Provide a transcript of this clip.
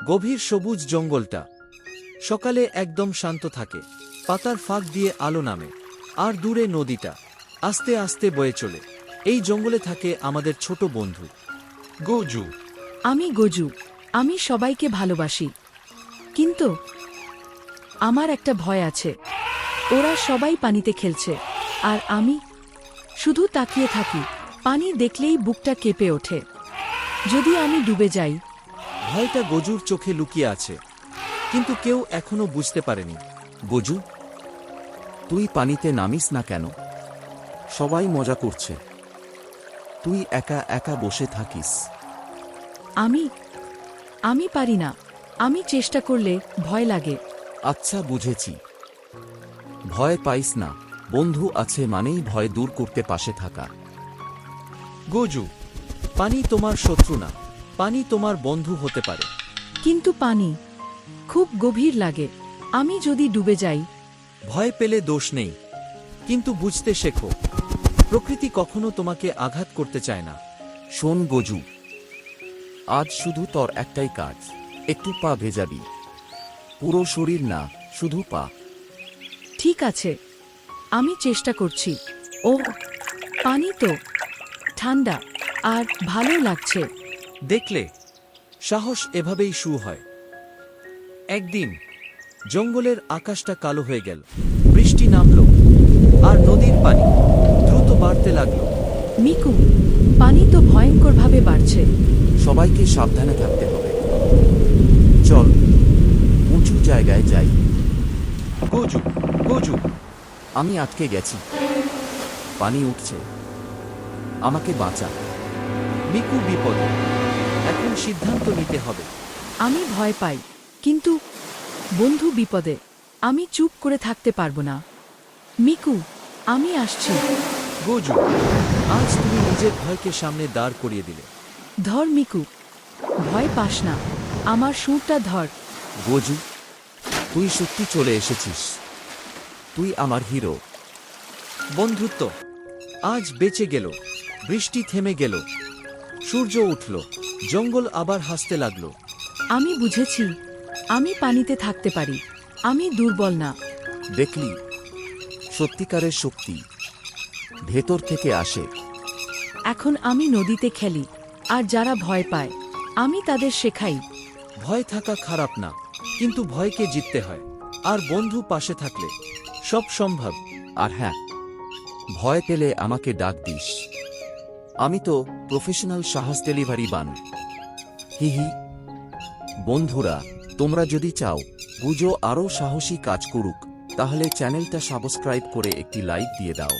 গভীর সবুজ জঙ্গলটা সকালে একদম শান্ত থাকে, পাতার ফাঁক দিয়ে আলো নামে, আর দূরে নদীটা আস্তে আস্তে বয়ে চলে। এই জঙ্গলে থাকে আমাদের ছোট বন্ধু গজু। আমি গজু। আমি সবাইকে ভালোবাসি, কিন্তু আমার একটা ভয় আছে। ওরা সবাই পানিতে খেলছে, আর আমি শুধু তাকিয়ে থাকি। পানি দেখলেই বুকটা কেঁপে ওঠে। যদি আমি ডুবে যাই। ভয়টা গজুর চোখে লুকিয়ে আছে, কিন্তু কেউ এখনো বুঝতে পারেনি। গজু, তুই পানিতে নামিস না কেন? সবাই মজা করছে, তুই একা একা বসে থাকিস। আমি পারি না। আমি চেষ্টা করলে ভয় লাগে। আচ্ছা, বুঝেছি। ভয় পাইস না, বন্ধু আছে মানেই ভয় দূর করতে পাশে থাকা। গজু, পানি তোমার শত্রু না, পানি তোমার বন্ধু হতে পারে। কিন্তু পানি খুব গভীর লাগে। আমি যদি ডুবে যাই। ভয় পেলে দোষ নেই, কিন্তু বুঝতে শেখো, প্রকৃতি কখনো তোমাকে আঘাত করতে চায় না। শোন গজু, আজ শুধু তোর একটাই কাজ, একটু পা ভেজাবি। পুরো শরীর না, শুধু পা। ঠিক আছে, আমি চেষ্টা করছি। ও, পানি তো ঠান্ডা আর ভালো লাগছে। দেখলে, সাহস এভাবেই শুরু হয়। একদিন জঙ্গলের আকাশটা কালো হয়ে গেল, বৃষ্টি নামল, আর নদীর পানি দ্রুত বাড়তে লাগল। মিকু, পানি তো ভয়ঙ্করভাবে বাড়ছে। সবাইকে সাবধানে থাকতে হবে। চল, উঁচু জায়গায় যাই। গজু, গজু, আমি আটকে গেছি, পানি উঠছে, আমাকে বাঁচা। মিকু বিপদে, এখন সিদ্ধান্ত নিতে হবে। আমি ভয় পাই, কিন্তু বন্ধু বিপদে। আমি চুপ করে থাকতে পারবো না। মিকু, আমি আসছি। গজু, আজ তুমি নিজের ভয়কে সামনে দাঁড় করিয়ে দিলে। ধর মিকু, ভয় পাস না, আমার সুরটা ধর। গজু, তুই সত্যি চলে এসেছিস, তুই আমার হিরো। বন্ধুত্ব আজ বেঁচে গেল। বৃষ্টি থেমে গেল, সূর্য উঠল, জঙ্গল আবার হাসতে লাগলো। আমি বুঝেছি, আমি পানিতে থাকতে পারি। আমি দুর্বল না। দেখলি, সত্যিকারের শক্তি ভেতর থেকে আসে। এখন আমি নদীতে খেলি, আর যারা ভয় পায় আমি তাদের শেখাই। ভয় থাকা খারাপ না, কিন্তু ভয়কে জিততে হয়, আর বন্ধু পাশে থাকলে সব সম্ভব। আর হ্যাঁ, ভয় পেলে আমাকে ডাক দিস। আমি তো প্রফেশনাল সাহস ডেলিভারি বান। হি হি। বন্ধুরা, তোমরা যদি চাও গুজো আরও সাহসী কাজ করুক, তাহলে চ্যানেলটা সাবস্ক্রাইব করে একটি লাইক দিয়ে দাও।